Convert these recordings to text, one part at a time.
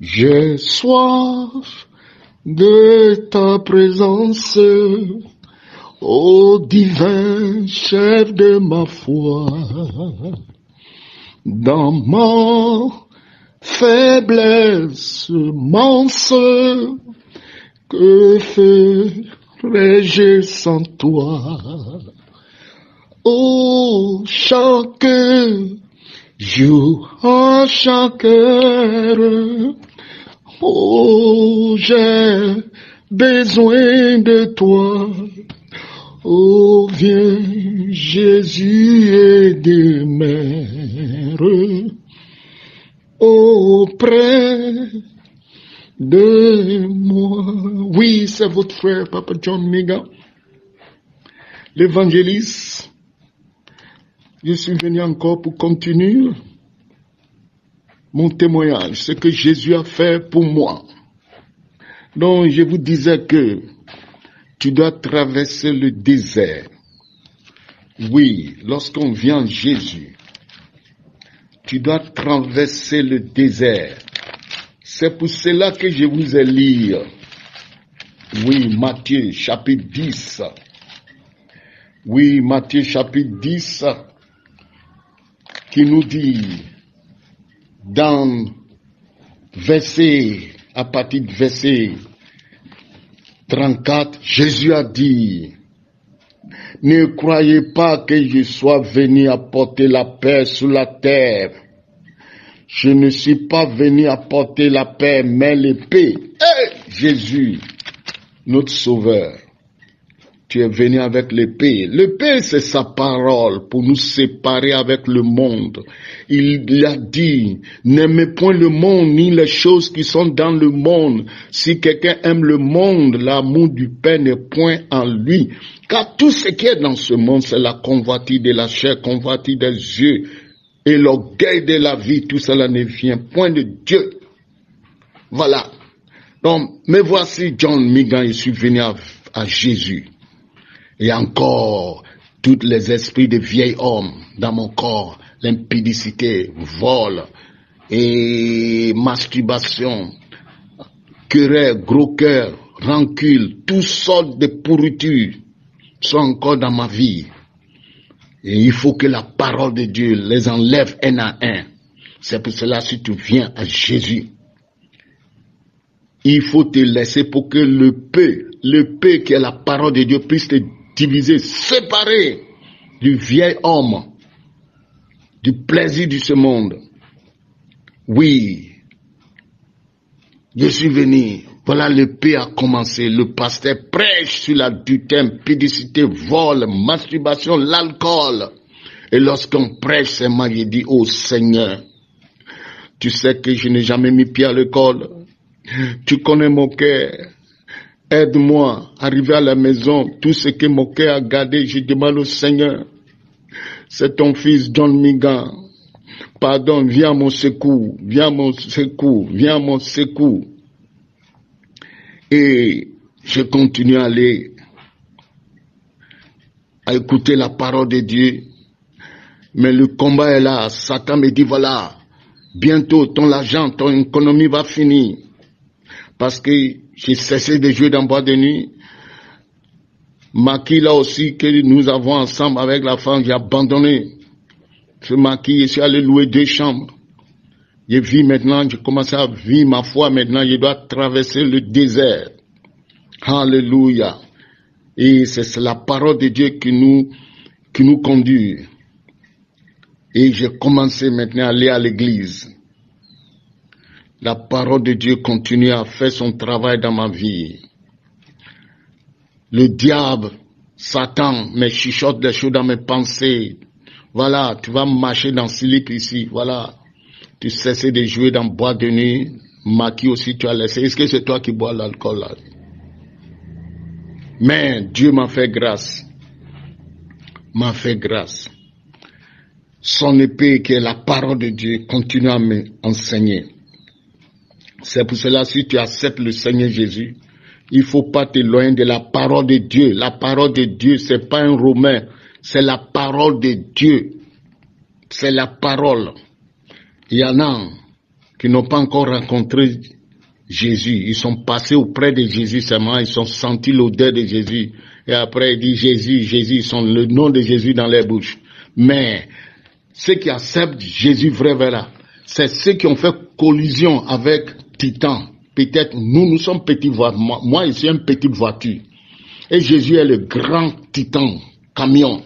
J'ai soif de ta présence, ô divin chef de ma foi. Dans ma faiblesse manse, que ferais-je sans toi? Oh, chaque jour, à chaque heure, oh, j'ai besoin de toi. Oh, viens, Jésus, et demeure auprès de moi. Oui, c'est votre frère, Papa John Miga, l'évangéliste. Je suis venu encore pour continuer mon témoignage, ce que Jésus a fait pour moi. Donc, je vous disais que tu dois traverser le désert. Oui, lorsqu'on vient en Jésus, tu dois traverser le désert. C'est pour cela que je vous ai lu. Oui, Matthieu chapitre 10. Oui, Matthieu chapitre 10, qui nous dit, dans verset, à partir de verset 34, Jésus a dit, ne croyez pas que je sois venu apporter la paix sur la terre. Je ne suis pas venu apporter la paix, mais l'épée. Jésus, notre sauveur, tu es venu avec l'épée. L'épée, c'est sa parole pour nous séparer avec le monde. Il a dit, n'aimez point le monde ni les choses qui sont dans le monde. Si quelqu'un aime le monde, l'amour du Père n'est point en lui. Car tout ce qui est dans ce monde, c'est la convoitise de la chair, convoitise des yeux et l'orgueil de la vie. Tout cela ne vient point de Dieu. Voilà. Donc, me voici John Migan, je suis venu à Jésus. Et encore, tous les esprits de vieil homme dans mon corps, l'impudicité, vol et masturbation, querelle, gros cœur, rancune, toutes sortes de pourritures sont encore dans ma vie. Et il faut que la parole de Dieu les enlève un à un. C'est pour cela, si tu viens à Jésus, il faut te laisser pour que le peu qui est la parole de Dieu puisse te diviser, séparer du vieil homme, du plaisir de ce monde. Oui, je suis venu, voilà, le paix a commencé, le pasteur prêche sur l'adultère, impudicité, vol, masturbation, l'alcool. Et lorsqu'on prêche, c'est moi qui dis, oh Seigneur, tu sais que je n'ai jamais mis pied à l'école, tu connais mon cœur. Aide-moi à arriver à la maison. Tout ce que mon cœur a gardé, je demande au Seigneur. C'est ton fils John Migan. Pardon, viens à mon secours. Viens à mon secours. Viens à mon secours. Et je continue à aller, à écouter la parole de Dieu. Mais le combat est là. Satan me dit, voilà, bientôt ton argent, ton économie va finir. Parce que j'ai cessé de jouer dans boîte de nuit. Maquis là aussi que nous avons ensemble avec la femme, j'ai abandonné. Ce maquis, je suis allé louer 2 chambres. Je vis maintenant, j'ai commencé à vivre ma foi maintenant, je dois traverser le désert. Alléluia. Et c'est la parole de Dieu qui nous conduit. Et j'ai commencé maintenant à aller à l'église. La parole de Dieu continue à faire son travail dans ma vie. Le diable, Satan, me chuchote des choses dans mes pensées. Voilà, tu vas marcher dans slip ici. Voilà, tu cesses de jouer dans boîte de nuit. Maquis aussi, tu as laissé. Est-ce que c'est toi qui bois l'alcool là? Mais Dieu m'a fait grâce. M'a fait grâce. Son épée, qui est la parole de Dieu, continue à m'enseigner. C'est pour cela, si tu acceptes le Seigneur Jésus, il faut pas t'éloigner de la parole de Dieu. La parole de Dieu, c'est pas un romain, c'est la parole de Dieu. C'est la parole. Il y en a qui n'ont pas encore rencontré Jésus. Ils sont passés auprès de Jésus seulement, ils ont senti l'odeur de Jésus. Et après, il dit Jésus, Jésus, ils ont le nom de Jésus dans leur bouche. Mais ceux qui acceptent Jésus vrai, c'est ceux qui ont fait collision avec Titan. Peut-être nous sommes petits voitures. Moi, je suis une petite voiture. Et Jésus est le grand Titan, camion.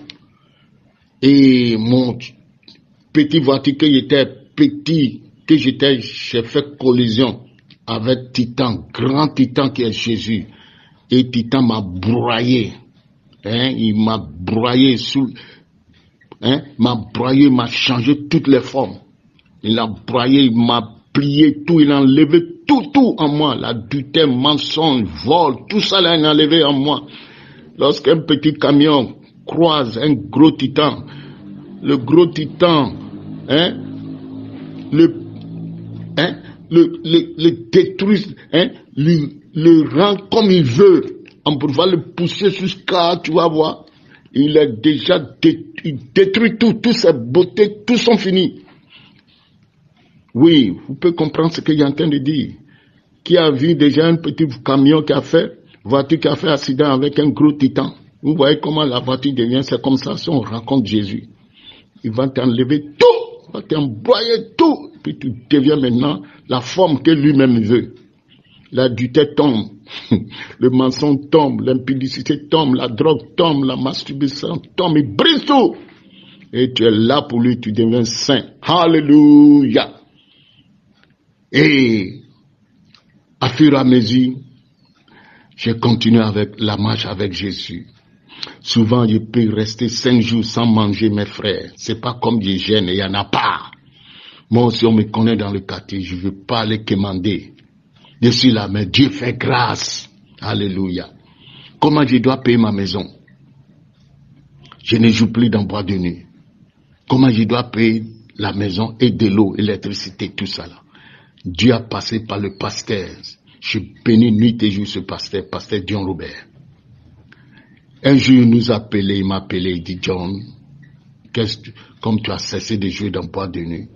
Et mon petit voiture que j'étais petit, j'ai fait collision avec Titan, grand Titan qui est Jésus. Et Titan m'a broyé. Il m'a broyé m'a changé toutes les formes. Il a broyé, il m'a plié tout, il a enlevé tout en moi. L'adultère, mensonge, vol, tout ça là, il a enlevé en moi. Lorsqu'un petit camion croise un gros Titan, le gros Titan, le détruit, le rend comme il veut. On va le pousser jusqu'à, tu vas voir, il a déjà détruit toutes ses beautés, tout sont finis. Oui, vous pouvez comprendre ce que j'ai en train de dire. Qui a vu déjà un petit camion voiture qui a fait accident avec un gros Titan. Vous voyez comment la voiture devient, c'est comme ça, si on raconte Jésus. Il va t'enlever tout, il va t'emboyer tout, puis tu deviens maintenant la forme que lui-même veut. L'adultère tombe, le mensonge tombe, l'impudicité tombe, la drogue tombe, la masturbation tombe, il brise tout. Et tu es là pour lui, tu deviens saint. Alléluia. Et à fur et à mesure, j'ai continué avec la marche avec Jésus. Souvent, je peux rester 5 jours sans manger, mes frères. C'est pas comme je gêne, il y en a pas. Moi aussi, on me connaît dans le quartier, je veux pas les quémander. Je suis là, mais Dieu fait grâce. Alléluia. Comment je dois payer ma maison? Je ne joue plus dans bois de nuit. Comment je dois payer la maison et de l'eau, l'électricité, tout ça là? Dieu a passé par le pasteur. Je bénis nuit et jour ce pasteur John Robert. Un jour, il nous a appelé, il m'a appelé, il dit, John, comme tu as cessé de jouer dans bois de nuit,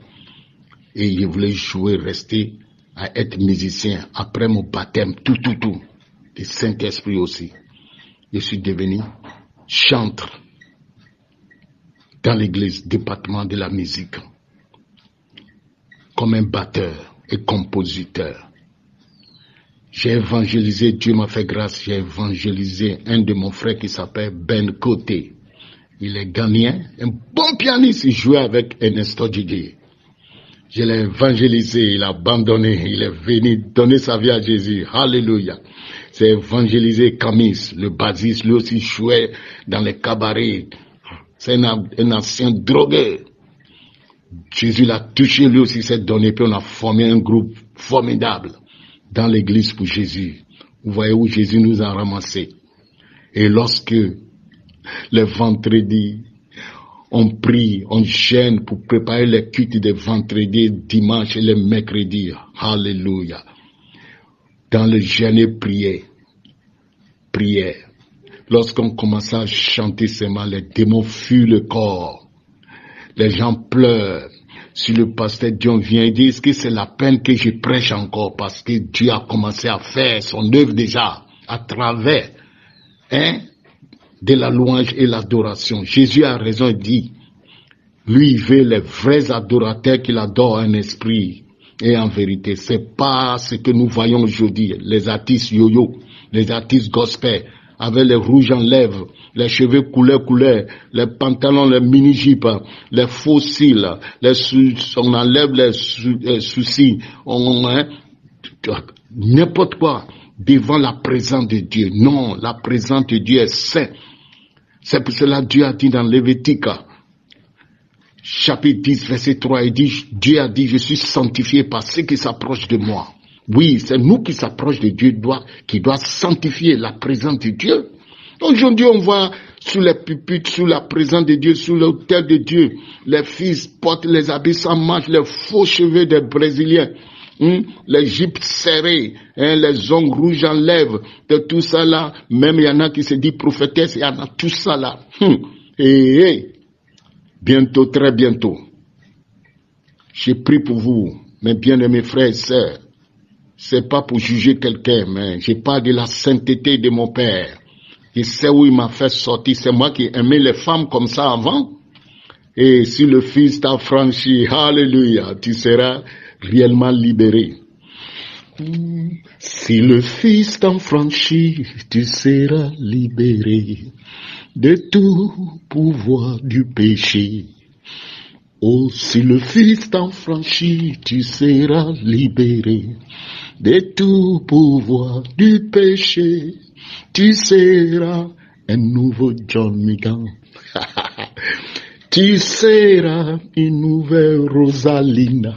et il voulait jouer, rester à être musicien après mon baptême, tout, le Saint-Esprit aussi. Je suis devenu chanteur dans l'église, département de la musique, comme un batteur et compositeur. J'ai évangélisé, Dieu m'a fait grâce, j'ai évangélisé un de mon frère qui s'appelle Ben Côté. Il est ghanéen, un bon pianiste, il jouait avec Ernesto Djidji. Je l'ai évangélisé, il a abandonné, il est venu donner sa vie à Jésus. Alléluia. J'ai évangélisé Camis, le bassiste, lui aussi jouait dans les cabarets. C'est un ancien drogueur. Jésus l'a touché, lui aussi s'est donné, puis on a formé un groupe formidable dans l'église pour Jésus. Vous voyez où Jésus nous a ramassés. Et lorsque le vendredi, on prie, on jeûne pour préparer les cultes des vendredis, dimanche et les mercredis. Alléluia. Dans le jeûne et prière. Lorsqu'on commençait à chanter seulement, les démons fuient le corps. Les gens pleurent. Si le pasteur Dion vient et dit, est-ce que c'est la peine que je prêche encore parce que Dieu a commencé à faire son œuvre déjà à travers de la louange et l'adoration. Jésus a raison, il dit, lui il veut les vrais adorateurs qu'il adore en esprit et en vérité. C'est pas ce que nous voyons aujourd'hui, les artistes yo-yo, les artistes gospel, avec les rouges en lèvres, les cheveux couleur, les pantalons, les mini-jupes, les faux cils, on enlève les soucis, n'importe quoi devant la présence de Dieu. Non, la présence de Dieu est sainte. C'est pour cela que Dieu a dit dans Lévitique, chapitre 10, verset 3, il dit, Dieu a dit, je suis sanctifié par ceux qui s'approchent de moi. Oui, c'est nous qui s'approchons de Dieu, qui doit sanctifier la présence de Dieu. Aujourd'hui, on voit sous les pupitres, sous la présence de Dieu, sous l'autel de Dieu, les fils portent les habits sans manches, les faux cheveux des Brésiliens, les jupes serrées, les ongles rouges en lèvres, de tout ça là. Même il y en a qui se disent prophétesse, il y en a tout ça là. Et bientôt, très bientôt, j'ai prié pour vous. Mes bien-aimés frères et sœurs, c'est pas pour juger quelqu'un, mais je parle de la sainteté de mon père. Je sais où il m'a fait sortir. C'est moi qui aimais les femmes comme ça avant. Et si le Fils t'a franchi, alléluia, tu seras réellement libéré. Si le Fils t'a franchi, tu seras libéré de tout pouvoir du péché. Oh, si le Fils t'a franchi, tu seras libéré de tout pouvoir du péché. Tu seras un nouveau John Migan. Tu seras une nouvelle Rosalina.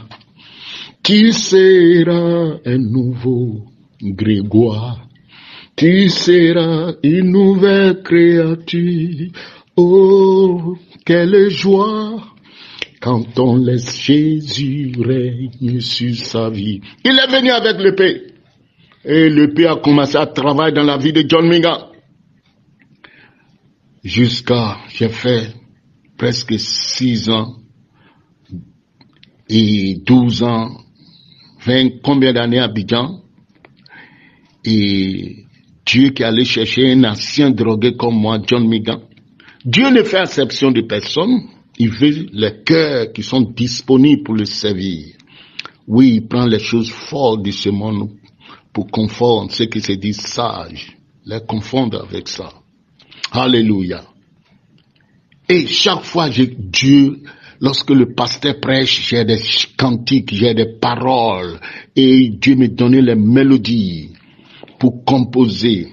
Tu seras un nouveau Grégoire. Tu seras une nouvelle créature. Oh, quelle joie quand on laisse Jésus régner sur sa vie. Il est venu avec l'épée. Et l'épée a commencé à travailler dans la vie de John Minga. J'ai fait presque 6 ans et 12 ans, 20, combien d'années à Abidjan. Et Dieu qui allait chercher un ancien drogué comme moi, John Minga. Dieu ne fait exception de personne. Il veut les cœurs qui sont disponibles pour le servir. Oui, il prend les choses fortes de ce monde pour confondre ceux qui se disent sages. Les confondre avec ça. Alléluia. Et chaque fois, Dieu, lorsque le pasteur prêche, j'ai des cantiques, j'ai des paroles. Et Dieu me donnait les mélodies pour composer.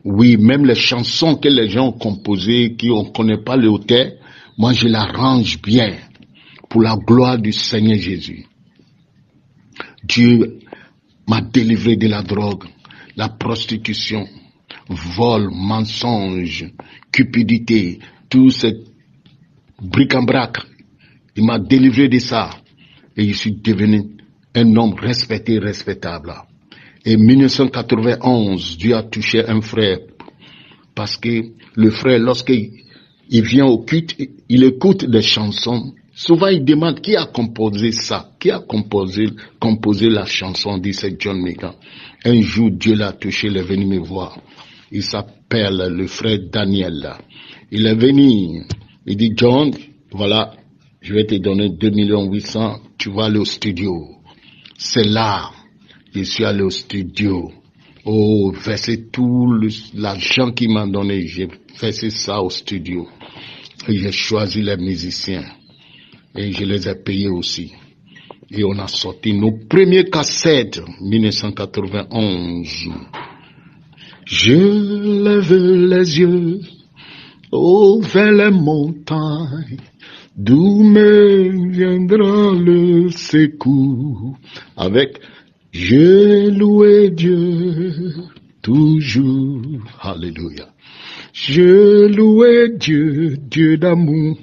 Oui, même les chansons que les gens ont composées, qui on ne connaît pas l'auteur, moi je l'arrange bien pour la gloire du Seigneur Jésus. Dieu m'a délivré de la drogue, la prostitution, vol, mensonge, cupidité, tout ce bric-à-brac. Il m'a délivré de ça. Et je suis devenu un homme respecté, respectable. Et en 1991, Dieu a touché un frère. Parce que le frère, lorsqu'il vient au culte, il écoute des chansons. Souvent, il demande qui a composé ça, qui a composé la chanson, dit c'est John Minga. Un jour, Dieu l'a touché, il est venu me voir. Il s'appelle le frère Daniel. Il est venu, il dit John, voilà, je vais te donner 2,8 millions, tu vas aller au studio. C'est là, je suis allé au studio. Oh, verser tout l'argent qu'il m'a donné, j'ai versé ça au studio. Et j'ai choisi les musiciens. Et je les ai payés aussi. Et on a sorti nos premiers cassettes, 1991. Je lève les yeux, oh, vers les montagnes, d'où me viendra le secours. Avec je loue Dieu toujours. Alléluia. Je loue Dieu, Dieu d'amour,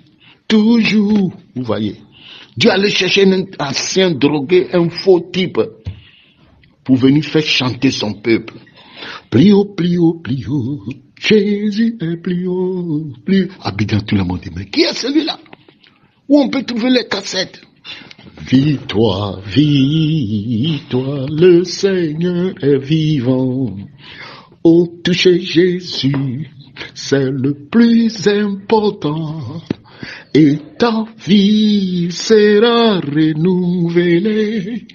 toujours. Vous voyez, Dieu allait chercher un ancien drogué, un faux type, pour venir faire chanter son peuple. Plus haut, plus haut, plus haut, Jésus est plus haut, plus haut. Abidjan, tout le monde dit, mais qui est celui-là? Où on peut trouver les cassettes? Vis-toi, vis-toi, le Seigneur est vivant. Oh, toucher Jésus, c'est le plus important. Et ta vie sera renouvelée.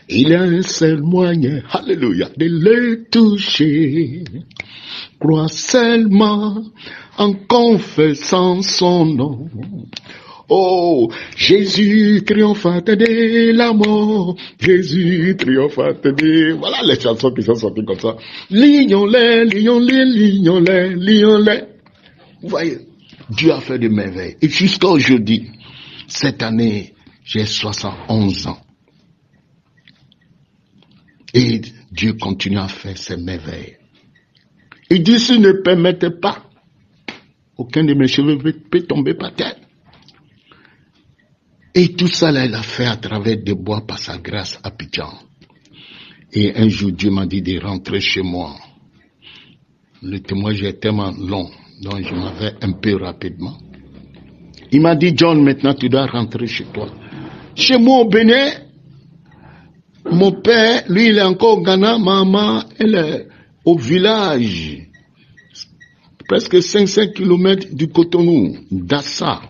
Il y a un seul moyen, alléluia, de le toucher. Crois seulement en confessant son nom. Oh, Jésus triomphante de la mort. Jésus triomphante de... Voilà les chansons qui sont sorties comme ça. Lignons-les, lignons-les, lignons-les, lignons-les. Vous voyez, Dieu a fait des merveilles. Et jusqu'à aujourd'hui, cette année, j'ai 71 ans. Et Dieu continue à faire ses merveilles. Et Dieu s'il ne permettait pas, aucun de mes cheveux peut tomber par terre. Et tout ça, là, il a fait à travers des bois par sa grâce à Abidjan. Et un jour, Dieu m'a dit de rentrer chez moi. Le témoignage est tellement long, donc je m'en vais un peu rapidement. Il m'a dit, John, maintenant tu dois rentrer chez toi. Chez moi au Bénin, Mon père, lui, il est encore au Ghana, maman, elle est au village, presque 500 kilomètres du Cotonou, d'Assa.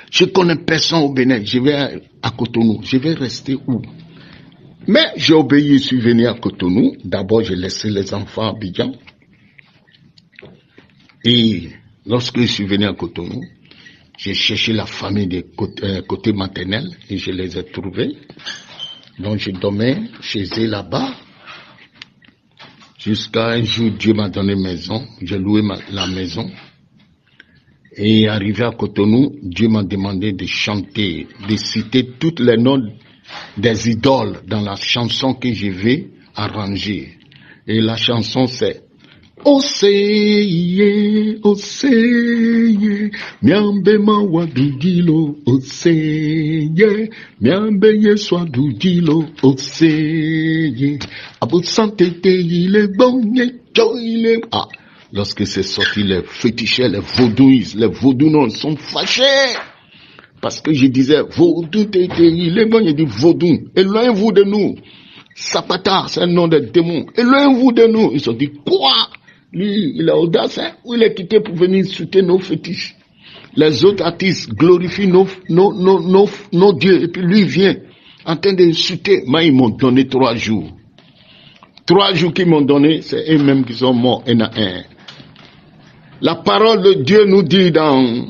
Je connais personne au Bénin, je vais à Cotonou, je vais rester où? Mais j'ai obéi, je suis venu à Cotonou. D'abord, j'ai laissé les enfants à Abidjan. Et lorsque je suis venu à Cotonou, j'ai cherché la famille des côtés maternels et je les ai trouvés. Donc je dormais chez eux là-bas. Jusqu'à un jour, Dieu m'a donné une maison. J'ai loué la maison. Et arrivé à Cotonou, Dieu m'a demandé de chanter, de citer tous les noms des idoles dans la chanson que je vais arranger. Et la chanson c'est Oseye, Oseye, miambe mawa dudilo, Oseye, miambe yeswa dudilo, Oseye, abusante te il est bon, il est... Ah, lorsque c'est sorti, les féticheurs, les vaudous sont fâchés. Parce que je disais, vaudou, il est bon, il dit vaudou, éloignez-vous de nous. Sapata, c'est un nom de démon, éloignez-vous de nous. Ils ont dit, quoi? Lui, il a audace, hein? Ou il est quitté pour venir insulter nos fétiches. Les autres artistes glorifient nos dieux, et puis lui vient en train d'insulter. Moi, ils m'ont donné 3 jours. 3 jours qu'ils m'ont donné, c'est eux-mêmes qui sont morts, un à un. La parole de Dieu nous dit dans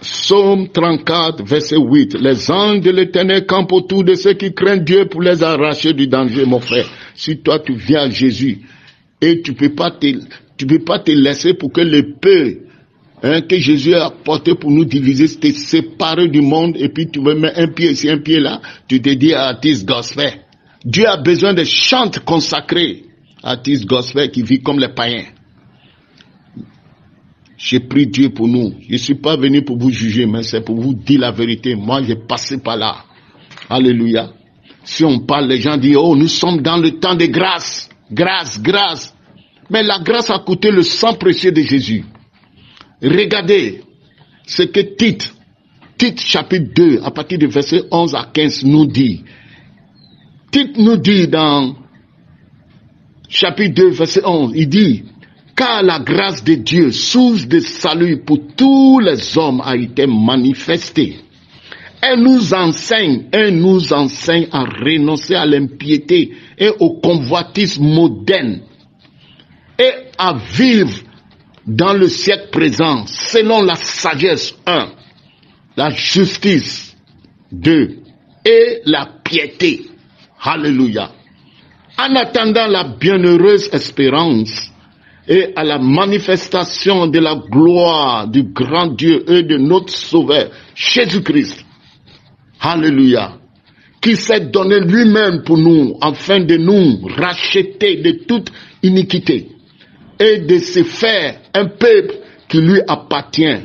Psaume 34, verset 8, les anges de l'Éternel campent autour de ceux qui craignent Dieu pour les arracher du danger, mon frère. Si toi tu viens à Jésus et tu peux pas te laisser pour que l'épée que Jésus a apporté pour nous diviser, te séparer du monde et puis tu me mets un pied ici, un pied là, tu te dis à artiste gospel. Dieu a besoin de chantes consacrés, artistes gospel qui vivent comme les païens. J'ai pris Dieu pour nous. Je ne suis pas venu pour vous juger, mais c'est pour vous dire la vérité. Moi, j'ai passé par là. Alléluia. Si on parle, les gens disent, oh, nous sommes dans le temps de grâce. Grâce, grâce. Mais la grâce a coûté le sang précieux de Jésus. Regardez ce que Tite chapitre 2, à partir du verset 11 à 15, nous dit. Tite nous dit dans chapitre 2, verset 11, il dit, car la grâce de Dieu, source de salut pour tous les hommes, a été manifestée. Elle nous enseigne à renoncer à l'impiété et au convoitisme moderne et à vivre dans le siècle présent selon la sagesse 1, la justice 2 et la piété. Alléluia. En attendant la bienheureuse espérance et à la manifestation de la gloire du grand Dieu et de notre Sauveur, Jésus-Christ. Alléluia. Qui s'est donné lui-même pour nous, afin de nous racheter de toute iniquité et de se faire un peuple qui lui appartient,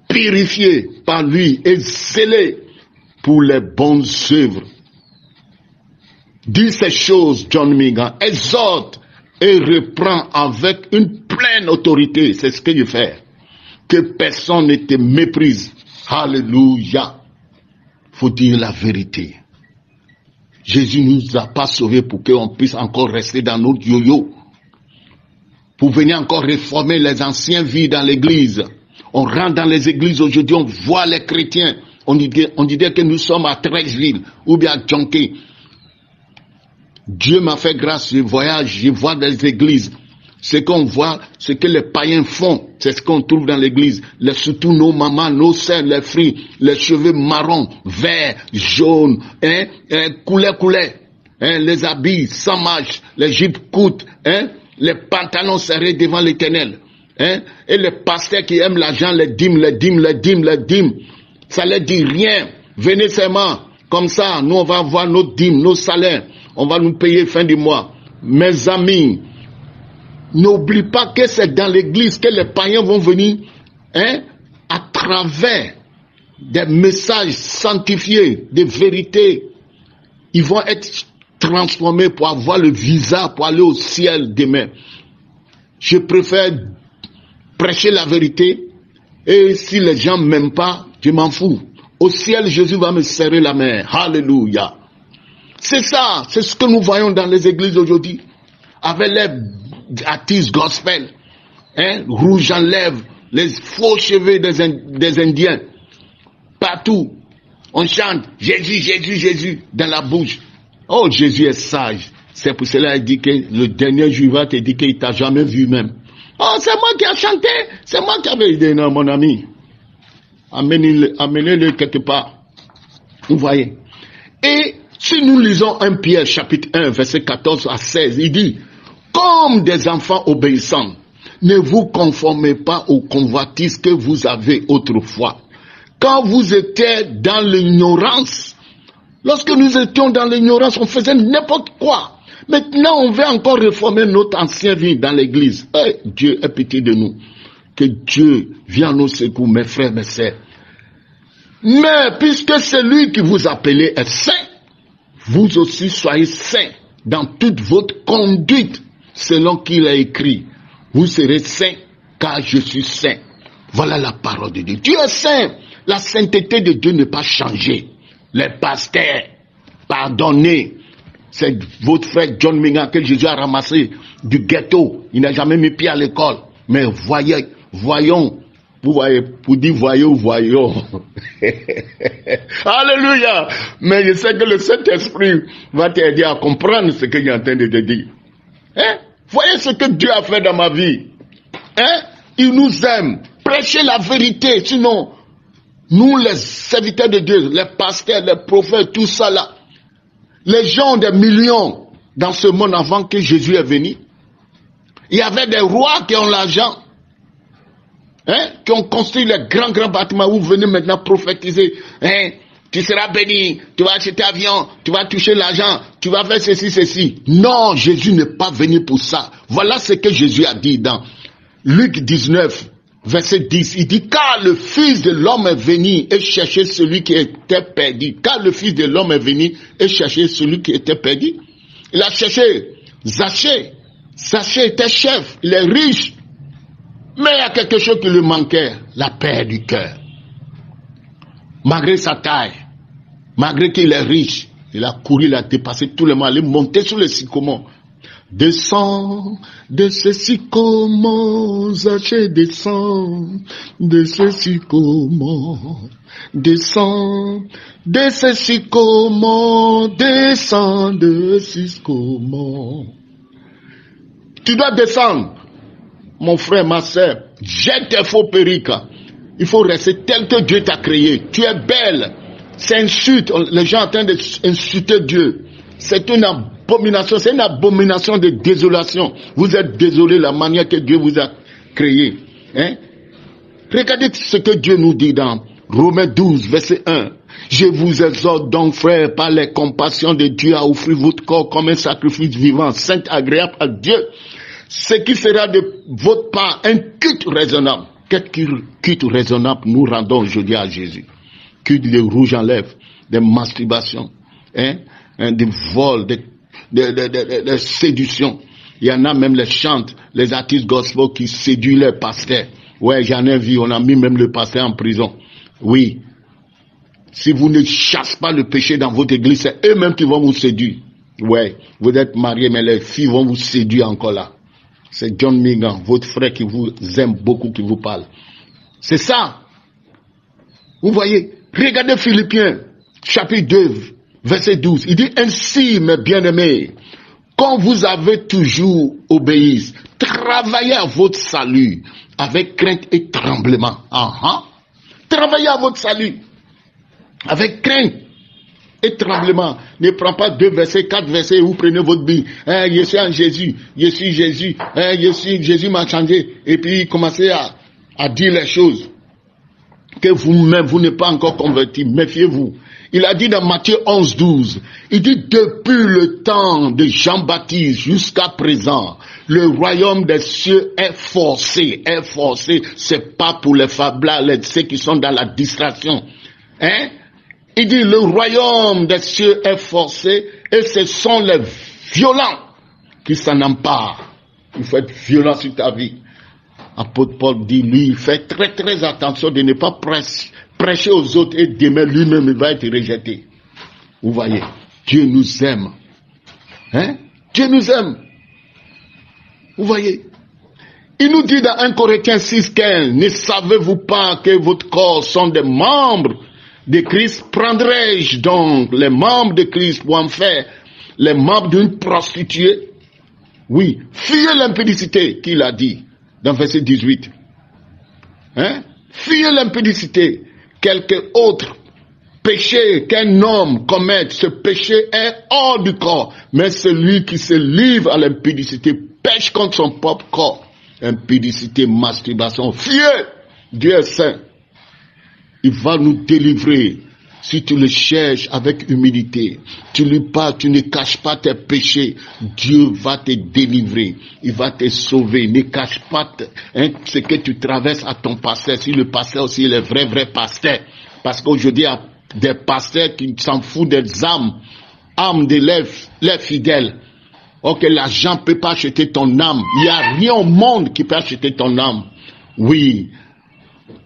purifié par lui et zélé pour les bonnes œuvres. Dis ces choses, John Megan, exhorte et reprend avec une pleine autorité. C'est ce que je fais. Que personne ne te méprise. Alléluia. Faut dire la vérité. Jésus ne nous a pas sauvés pour qu'on puisse encore rester dans notre yo-yo. Pour venir encore réformer les anciens vies dans l'église. On rentre dans les églises aujourd'hui, on voit les chrétiens. On dirait que nous sommes à Treichville ou bien à Djonké. Dieu m'a fait grâce, je voyage, je vois des églises. Ce qu'on voit, ce que les païens font, c'est ce qu'on trouve dans l'église. Surtout nos mamans, nos sœurs, les filles, les cheveux marrons, verts, jaunes, coulés, les habits sans manches, les jupes courtes, les pantalons serrés devant l'Éternel, et les pasteurs qui aiment l'argent, les dîmes. Ça leur dit rien. Venez seulement, comme ça, nous on va avoir nos dîmes, nos salaires. On va nous payer fin du mois. Mes amis, n'oublie pas que c'est dans l'église que les païens vont venir, à travers des messages sanctifiés, des vérités. Ils vont être transformés pour avoir le visa, pour aller au ciel demain. Je préfère prêcher la vérité, et si les gens m'aiment pas, je m'en fous. Au ciel, Jésus va me serrer la main. Alléluia. C'est ça, c'est ce que nous voyons dans les églises aujourd'hui. Avec les artistes gospel, rouge en lèvres, les faux cheveux des Indiens. Partout, on chante Jésus, Jésus, Jésus dans la bouche. Oh, Jésus est sage. C'est pour cela qu'il dit que le dernier jour va te dire qu'il t'a jamais vu même. Oh, c'est moi qui ai chanté, c'est moi qui avais dit non, mon ami. Amenez-le quelque part. Vous voyez. Et si nous lisons 1 Pierre chapitre 1 verset 14 à 16, il dit, comme des enfants obéissants, ne vous conformez pas aux convoitises que vous avez autrefois. Quand vous étiez dans l'ignorance, lorsque nous étions dans l'ignorance, on faisait n'importe quoi. Maintenant, on veut encore réformer notre ancien vie dans l'église. Hey, Dieu ait pitié de nous. Que Dieu vienne nous secouer, mes frères, mes sœurs. Mais puisque celui qui vous appelait est saint, vous aussi soyez saints dans toute votre conduite, selon qu'il a écrit. Vous serez saints, car je suis saint. Voilà la parole de Dieu. Dieu est saint. La sainteté de Dieu n'est pas changée. Les pasteurs, pardonnez. C'est votre frère John Minga que Jésus a ramassé du ghetto. Il n'a jamais mis pied à l'école. Mais voyons. Vous voyez, pour dire voyons. Alléluia. Mais je sais que le Saint-Esprit va t'aider à comprendre ce que j'ai en train de te dire. Voyez ce que Dieu a fait dans ma vie. Il nous aime. Prêchez la vérité. Sinon, nous les serviteurs de Dieu, les pasteurs, les prophètes, tout ça là, les gens ont des millions dans ce monde avant que Jésus est venu. Il y avait des rois qui ont l'argent, qui ont construit les grands bâtiments où vous venez maintenant prophétiser. Tu seras béni, tu vas acheter avion, tu vas toucher l'argent, tu vas faire ceci. Non, Jésus n'est pas venu pour ça. Voilà ce que Jésus a dit dans Luc 19, verset 10. Il dit, car le Fils de l'homme est venu et chercher celui qui était perdu. Car le Fils de l'homme est venu et chercher celui qui était perdu. Il a cherché Zachée. Zachée était chef, il est riche. Mais il y a quelque chose qui lui manquait, la paix du cœur. Malgré sa taille, malgré qu'il est riche, il a couru, il a dépassé tout le monde, il est monté sur le sycomore. Descends de ce sycomore, Zachée, descends de ce sycomore. Descends de ce sycomore, descends de ce sycomore. Tu dois descendre, mon frère, ma soeur, jette tes faux perruques. Il faut rester tel que Dieu t'a créé. Tu es belle. C'est insulte. Les gens sont en train d'insulter Dieu. C'est une abomination. C'est une abomination de désolation. Vous êtes désolé la manière que Dieu vous a créé. Regardez ce que Dieu nous dit dans Romains 12, verset 1. Je vous exhorte donc, frères, par les compassions de Dieu, à offrir votre corps comme un sacrifice vivant, saint, agréable à Dieu. Ce qui sera de votre part un culte raisonnable. Quel culte raisonnable nous rendons aujourd'hui à Jésus? Culte de rouge en lèvres, de masturbation, des vols, de séduction. Il y en a même les chantes, les artistes gospel qui séduisent les pasteurs. Ouais, j'en ai vu, on a mis même le pasteur en prison. Oui. Si vous ne chassez pas le péché dans votre église, c'est eux-mêmes qui vont vous séduire. Ouais, vous êtes mariés, mais les filles vont vous séduire encore là. C'est John Mingan, votre frère qui vous aime beaucoup, qui vous parle. C'est ça. Vous voyez, regardez Philippiens, chapitre 2, verset 12. Il dit, ainsi, mes bien-aimés, quand vous avez toujours obéi, travaillez à votre salut avec crainte et tremblement. Travaillez à votre salut avec crainte et tremblement. Ne prends pas 2 versets, 4 versets, vous prenez votre Bible. Je suis en Jésus, je suis Jésus, Jésus m'a changé. Et puis commencez à dire les choses que vous-même, vous n'êtes pas encore converti. Méfiez-vous. Il a dit dans Matthieu 11, 12, il dit, depuis le temps de Jean-Baptiste jusqu'à présent, le royaume des cieux est forcé. C'est pas pour les fablats, ceux qui sont dans la distraction. Il dit, le royaume des cieux est forcé et ce sont les violents qui s'en emparent. Il faut être violent sur ta vie. Apôtre Paul dit, lui, il fait très très attention de ne pas prêcher aux autres et demain lui-même il va être rejeté. Vous voyez, Dieu nous aime. Hein? Dieu nous aime. Vous voyez, il nous dit dans 1 Corinthiens 6,15, ne savez-vous pas que votre corps sont des membres de Christ? Prendrai-je donc les membres de Christ pour en faire les membres d'une prostituée? Oui, fuyez l'impudicité, qu'il a dit dans verset 18. Hein? Fuyez l'impudicité. Quelque autre péché qu'un homme commette, ce péché est hors du corps. Mais celui qui se livre à l'impudicité pêche contre son propre corps. Impudicité, masturbation. Fuyez! Dieu est saint. Il va nous délivrer. Si tu le cherches avec humilité, tu lui parles, tu ne caches pas tes péchés, Dieu va te délivrer, il va te sauver. Ne cache pas ce que tu traverses à ton pasteur, si le pasteur aussi est le vrai pasteur. Parce qu'aujourd'hui, il y a des pasteurs qui s'en foutent des âmes de les fidèles. Ok, l'argent ne peut pas acheter ton âme. Il n'y a rien au monde qui peut acheter ton âme. Oui.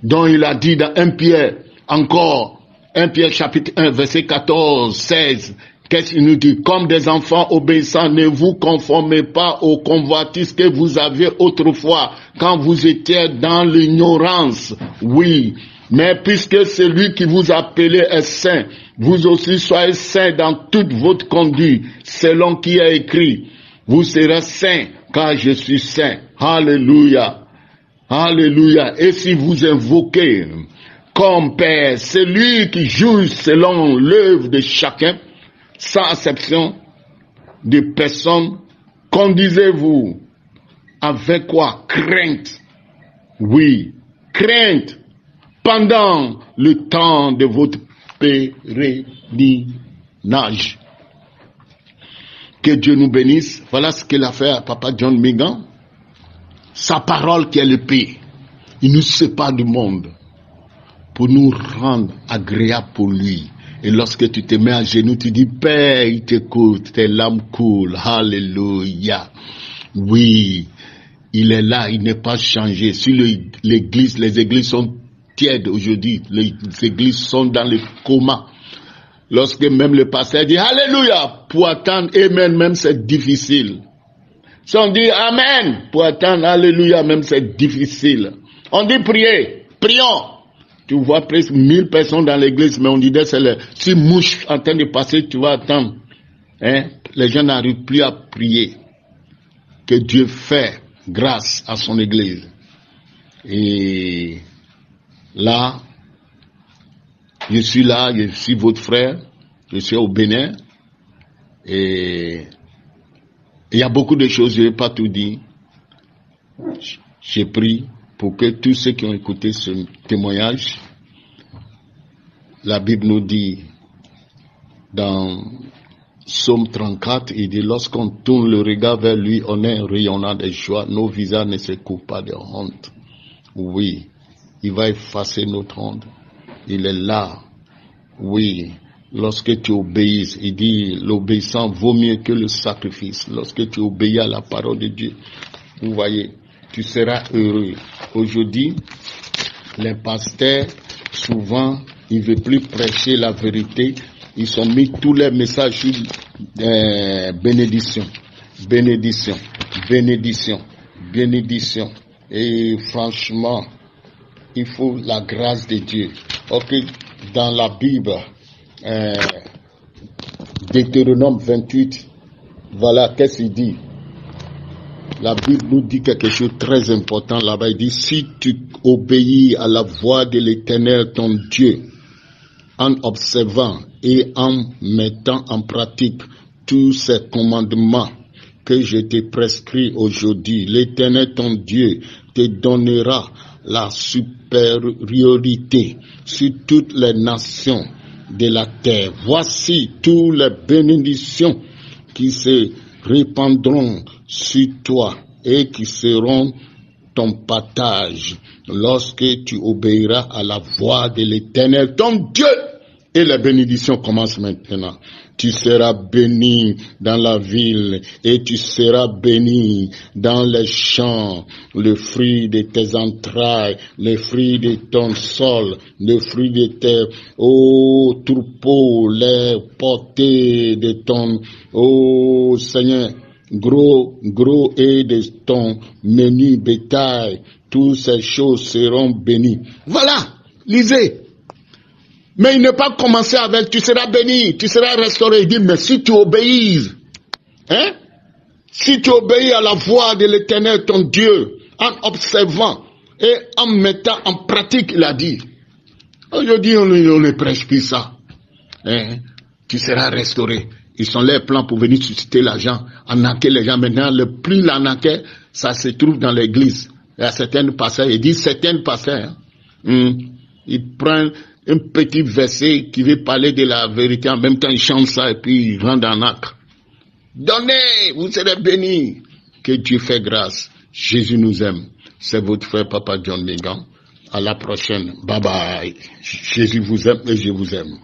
Donc il a dit dans 1 Pierre, encore, 1 Pierre chapitre 1, verset 14, 16, qu'est-ce qu'il nous dit? Comme des enfants obéissants, ne vous conformez pas aux convoitises que vous aviez autrefois, quand vous étiez dans l'ignorance. Oui, mais puisque celui qui vous appelait est saint, vous aussi soyez saints dans toute votre conduite, selon qui est écrit, vous serez saints, car je suis saint. Alléluia. Alléluia. Et si vous invoquez comme Père, celui qui juge selon l'œuvre de chacun, sans acception de personne, conduisez-vous avec quoi? Crainte. Oui, crainte pendant le temps de votre pèlerinage. Que Dieu nous bénisse. Voilà ce qu'il a fait à Papa John Migan. Sa parole qui est le paix. Il nous sépare du monde pour nous rendre agréables pour lui. Et lorsque tu te mets à genoux, tu dis, Père, il t'écoute, tes larmes coulent. Alléluia. Oui, il est là, il n'est pas changé. Si l'église, les églises sont tièdes aujourd'hui, les églises sont dans le coma. Lorsque même le pasteur dit, Alléluia, pour attendre Amen, même c'est difficile. Si on dit Amen, pour attendre Alléluia, même c'est difficile. On dit prier, prions. Tu vois presque 1000 personnes dans l'église, mais on dit si mouche en train de passer, tu vas attendre. Hein? Les gens n'arrivent plus à prier. Que Dieu fait grâce à son église. Et là, je suis là, je suis votre frère, je suis au Bénin. Et il y a beaucoup de choses, je ne vais pas tout dire. J'ai prié pour que tous ceux qui ont écouté ce témoignage, la Bible nous dit dans Psaume 34, il dit, lorsqu'on tourne le regard vers lui, on est rayonnant de joie, nos visages ne se couvrent pas de honte. Oui, il va effacer notre honte. Il est là. Oui, lorsque tu obéis, il dit, l'obéissance vaut mieux que le sacrifice. Lorsque tu obéis à la parole de Dieu, vous voyez, tu seras heureux. Aujourd'hui, les pasteurs, souvent, ils ne veulent plus prêcher la vérité. Ils ont mis tous les messages sur bénédiction, bénédiction, bénédiction, bénédiction. Et franchement, il faut la grâce de Dieu. Ok, dans la Bible, Deutéronome 28, voilà, qu'est-ce qu'il dit? La Bible nous dit quelque chose de très important là-bas. Il dit, si tu obéis à la voix de l'Éternel, ton Dieu, en observant et en mettant en pratique tous ces commandements que je t'ai prescrits aujourd'hui, l'Éternel, ton Dieu, te donnera la supériorité sur toutes les nations de la terre. Voici toutes les bénédictions qui se répandront sur toi et qui seront ton partage lorsque tu obéiras à la voix de l'Éternel, ton Dieu. Et les bénédictions commencent maintenant. Tu seras béni dans la ville et tu seras béni dans les champs. Le fruit de tes entrailles, le fruit de ton sol, le fruit de tes troupeaux, les portées de ton, Seigneur, gros et de ton menu bétail. Toutes ces choses seront bénies. Voilà, lisez. Mais il n'est pas commencé avec tu seras béni, tu seras restauré. Il dit, mais si tu obéis, si tu obéis à la voix de l'Éternel, ton Dieu, en observant et en mettant en pratique, il a dit. Aujourd'hui, on ne prêche plus ça. Tu seras restauré. Ils sont les plans pour venir susciter l'argent, arnaquer les gens. Maintenant, le plus l'arnaquer, ça se trouve dans l'église. Il y a certaines pasteurs, il dit certaines pasteurs. Ils prennent un petit verset qui veut parler de la vérité, en même temps ils chantent ça et puis ils rendent en acte. Donnez, vous serez bénis. Que Dieu fait grâce. Jésus nous aime. C'est votre frère Papa John Megan. À la prochaine. Bye bye. Jésus vous aime et je vous aime.